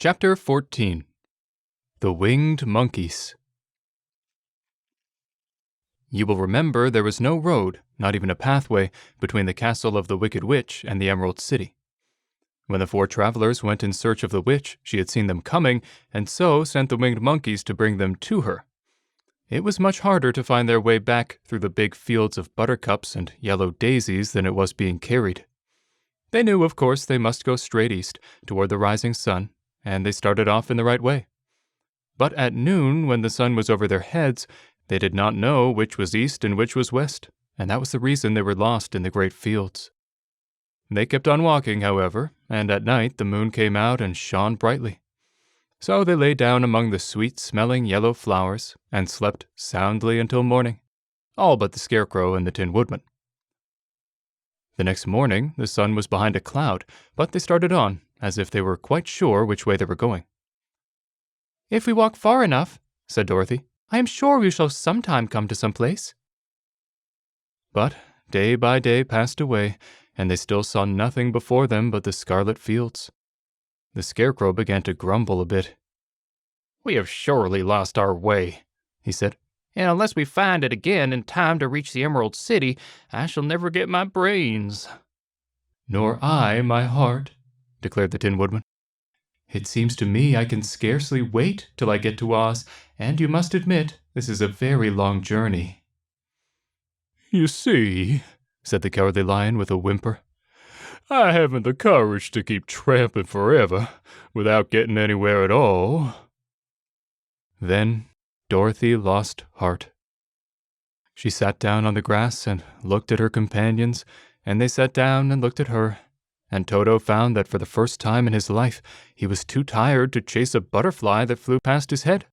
Chapter 14. The Winged Monkeys. You will remember there was no road, not even a pathway, between the castle of the Wicked Witch and the Emerald City. When the four travelers went in search of the witch, she had seen them coming, and so sent the winged monkeys to bring them to her. It was much harder to find their way back through the big fields of buttercups and yellow daisies than it was being carried. They knew, of course, they must go straight east, toward the rising sun, and they started off in the right way. But at noon, when the sun was over their heads, they did not know which was east and which was west, and that was the reason they were lost in the great fields. They kept on walking, however, and at night the moon came out and shone brightly. So they lay down among the sweet-smelling yellow flowers and slept soundly until morning, all but the Scarecrow and the Tin Woodman. The next morning, the sun was behind a cloud, but they started on, as if they were quite sure which way they were going. "If we walk far enough," said Dorothy, "I am sure we shall sometime come to some place." But day by day passed away, and they still saw nothing before them but the scarlet fields. The Scarecrow began to grumble a bit. "We have surely lost our way," he said, "and unless we find it again in time to reach the Emerald City, I shall never get my brains." "Nor I my heart," declared the Tin Woodman. "It seems to me I can scarcely wait till I get to Oz, and you must admit this is a very long journey." "You see," said the Cowardly Lion with a whimper, "I haven't the courage to keep tramping forever without getting anywhere at all." Then Dorothy lost heart. She sat down on the grass and looked at her companions, and they sat down and looked at her, and Toto found that for the first time in his life he was too tired to chase a butterfly that flew past his head.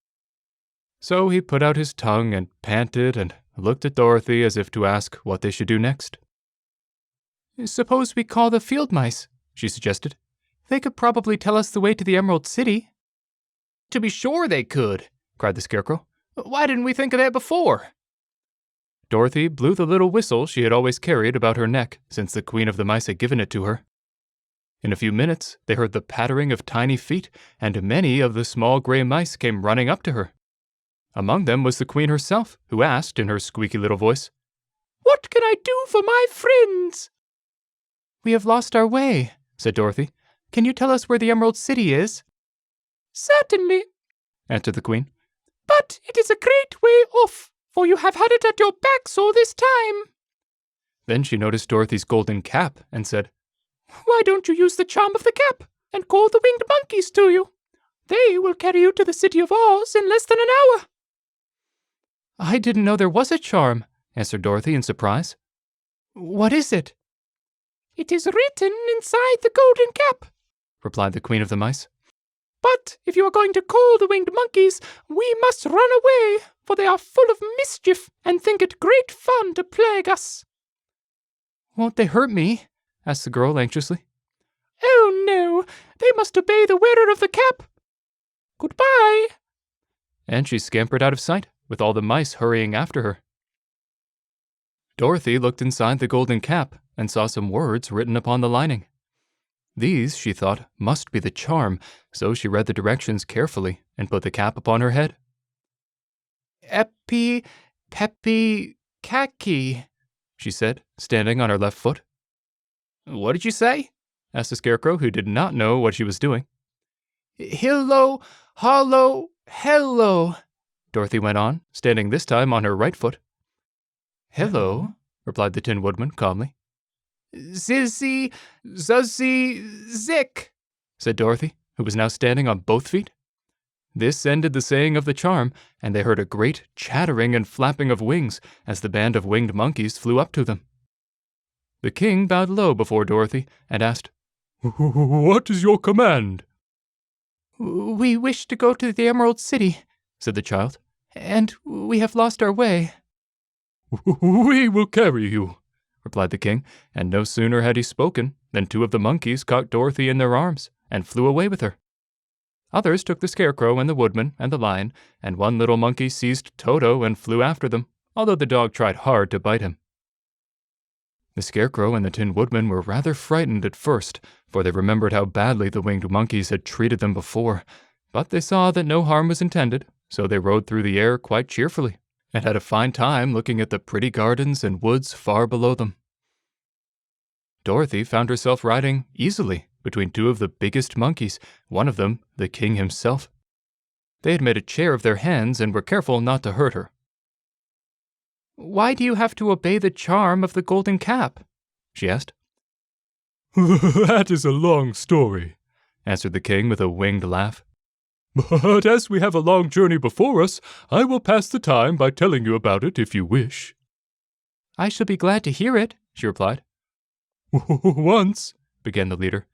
So he put out his tongue and panted and looked at Dorothy as if to ask what they should do next. "Suppose we call the field mice," she suggested. "They could probably tell us the way to the Emerald City." "To be sure they could," cried the Scarecrow. "Why didn't we think of that before?" Dorothy blew the little whistle she had always carried about her neck since the Queen of the Mice had given it to her. In a few minutes, they heard the pattering of tiny feet, and many of the small gray mice came running up to her. Among them was the Queen herself, who asked in her squeaky little voice, "What can I do for my friends?" "We have lost our way," said Dorothy. "Can you tell us where the Emerald City is?" "Certainly," answered the Queen. "But it is a great way off, for you have had it at your backs all this time." Then she noticed Dorothy's golden cap and said, "Why don't you use the charm of the cap and call the winged monkeys to you? They will carry you to the City of Oz in less than an hour." "I didn't know there was a charm," answered Dorothy in surprise. "What is it?" "It is written inside the golden cap," replied the Queen of the Mice. "But if you are going to call the winged monkeys, we must run away, for they are full of mischief and think it great fun to plague us." "Won't they hurt me?" asked the girl anxiously. "Oh no, they must obey the wearer of the cap. Goodbye." And she scampered out of sight, with all the mice hurrying after her. Dorothy looked inside the golden cap and saw some words written upon the lining. These, she thought, must be the charm, so she read the directions carefully and put the cap upon her head. "Epi, peppy, khaki," she said, standing on her left foot. "What did you say?" asked the Scarecrow, who did not know what she was doing. "Hillo, hollow, hello," Dorothy went on, standing this time on her right foot. "Hello," replied the Tin Woodman calmly. "Zizzy, zuzzy, zick," said Dorothy, who was now standing on both feet. This ended the saying of the charm, and they heard a great chattering and flapping of wings as the band of winged monkeys flew up to them. The king bowed low before Dorothy and asked, "What is your command?" "We wish to go to the Emerald City," said the child, "and we have lost our way." "We will carry you," replied the king, and no sooner had he spoken than two of the monkeys caught Dorothy in their arms and flew away with her. Others took the Scarecrow and the Woodman and the Lion, and one little monkey seized Toto and flew after them, although the dog tried hard to bite him. The Scarecrow and the Tin Woodman were rather frightened at first, for they remembered how badly the winged monkeys had treated them before. But they saw that no harm was intended, so they rode through the air quite cheerfully, and had a fine time looking at the pretty gardens and woods far below them. Dorothy found herself riding easily between two of the biggest monkeys, one of them the king himself. They had made a chair of their hands and were careful not to hurt her. "Why do you have to obey the charm of the golden cap?" she asked. That is a long story, answered the king with a winged laugh. But as we have a long journey before us, I will pass the time by telling you about it if you wish. "I shall be glad to hear it," she replied. Once, began the leader,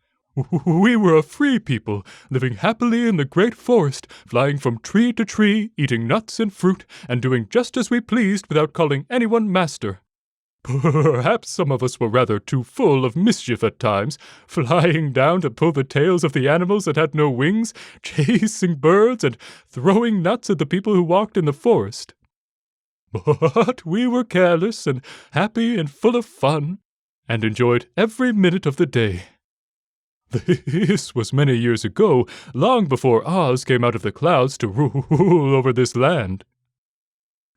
we were a free people, living happily in the great forest, flying from tree to tree, eating nuts and fruit, and doing just as we pleased without calling anyone master. Perhaps some of us were rather too full of mischief at times, flying down to pull the tails of the animals that had no wings, chasing birds, and throwing nuts at the people who walked in the forest. But we were careless and happy and full of fun, and enjoyed every minute of the day. This was many years ago, long before Oz came out of the clouds to rule over this land.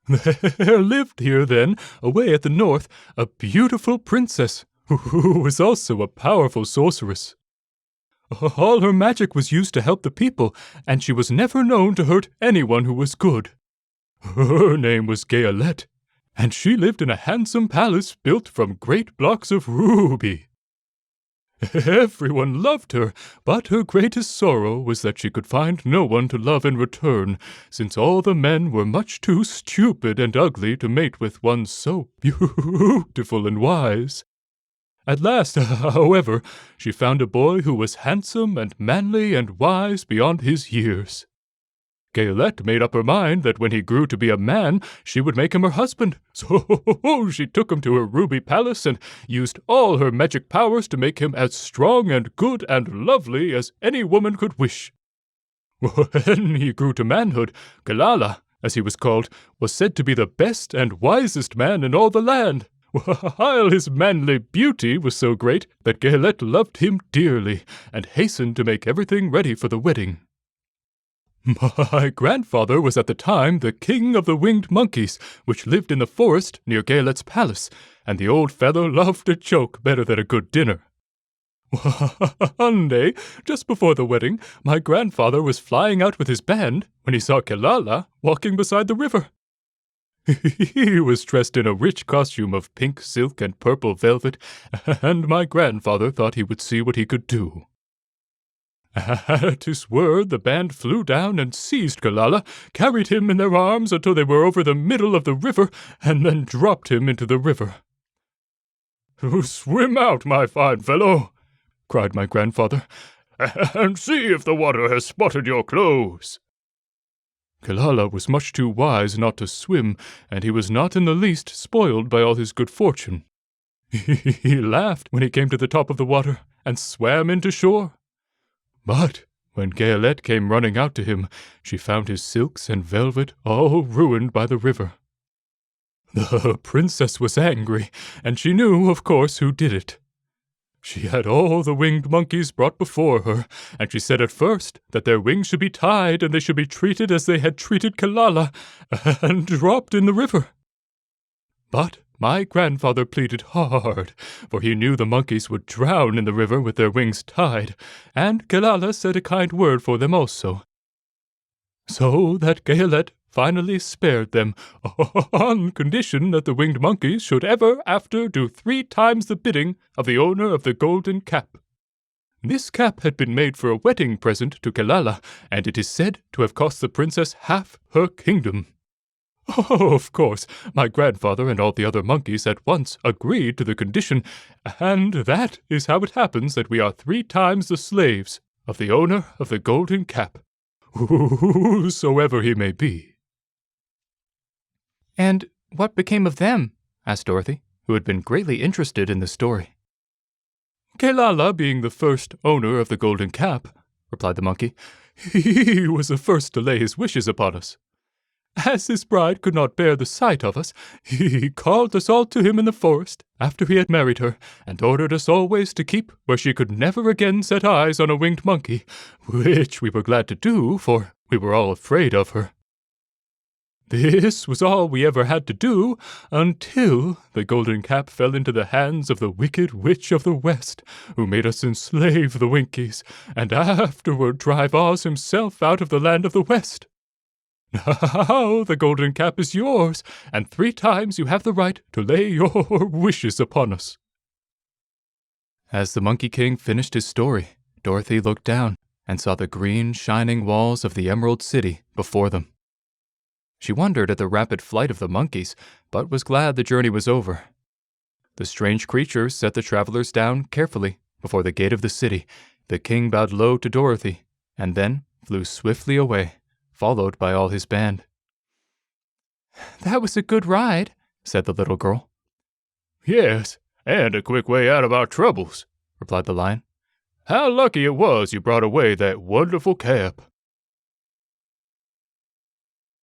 There lived here then, away at the north, a beautiful princess, who was also a powerful sorceress. All her magic was used to help the people, and she was never known to hurt anyone who was good. Her name was Gayelette, and she lived in a handsome palace built from great blocks of ruby. Everyone loved her, but her greatest sorrow was that she could find no one to love in return, since all the men were much too stupid and ugly to mate with one so beautiful and wise. At last, however, she found a boy who was handsome and manly and wise beyond his years. Gayelette made up her mind that when he grew to be a man, she would make him her husband. So she took him to her ruby palace and used all her magic powers to make him as strong and good and lovely as any woman could wish. When he grew to manhood, Galala, as he was called, was said to be the best and wisest man in all the land, while his manly beauty was so great that Gayelette loved him dearly and hastened to make everything ready for the wedding. My grandfather was at the time the king of the winged monkeys, which lived in the forest near Gayelette's palace, and the old fellow loved a joke better than a good dinner. One day, just before the wedding, my grandfather was flying out with his band when he saw Galala walking beside the river. He was dressed in a rich costume of pink silk and purple velvet, and my grandfather thought he would see what he could do. At his word, the band flew down and seized Galala, carried him in their arms until they were over the middle of the river, and then dropped him into the river. "Swim out, my fine fellow," cried my grandfather, "and see if the water has spotted your clothes." Galala was much too wise not to swim, and he was not in the least spoiled by all his good fortune. He laughed when he came to the top of the water, and swam into shore. But when Gayelette came running out to him, she found his silks and velvet all ruined by the river. The princess was angry, and she knew, of course, who did it. She had all the winged monkeys brought before her, and she said at first that their wings should be tied and they should be treated as they had treated Galala, and dropped in the river. But my grandfather pleaded hard, for he knew the monkeys would drown in the river with their wings tied, and Galala said a kind word for them also. So that Gayelette finally spared them, on condition that the winged monkeys should ever after do 3 times the bidding of the owner of the golden cap. This cap had been made for a wedding present to Galala, and it is said to have cost the princess half her kingdom. Oh, of course, my grandfather and all the other monkeys at once agreed to the condition, and that is how it happens that we are 3 times the slaves of the owner of the golden cap, whosoever he may be. "And what became of them?" asked Dorothy, who had been greatly interested in the story. Galala being the first owner of the golden cap, replied the monkey, he was the first to lay his wishes upon us. As his bride could not bear the sight of us, he called us all to him in the forest after he had married her, and ordered us always to keep where she could never again set eyes on a winged monkey, which we were glad to do, for we were all afraid of her. This was all we ever had to do until the golden cap fell into the hands of the wicked witch of the West, who made us enslave the Winkies, and afterward drive Oz himself out of the land of the West. Now the golden cap is yours, and 3 times you have the right to lay your wishes upon us. As the Monkey King finished his story, Dorothy looked down and saw the green, shining walls of the Emerald City before them. She wondered at the rapid flight of the monkeys, but was glad the journey was over. The strange creatures set the travelers down carefully before the gate of the city. The king bowed low to Dorothy, and then flew swiftly away, followed by all his band. "That was a good ride," said the little girl. Yes, and a quick way out of our troubles, replied the lion. How lucky it was you brought away that wonderful cap.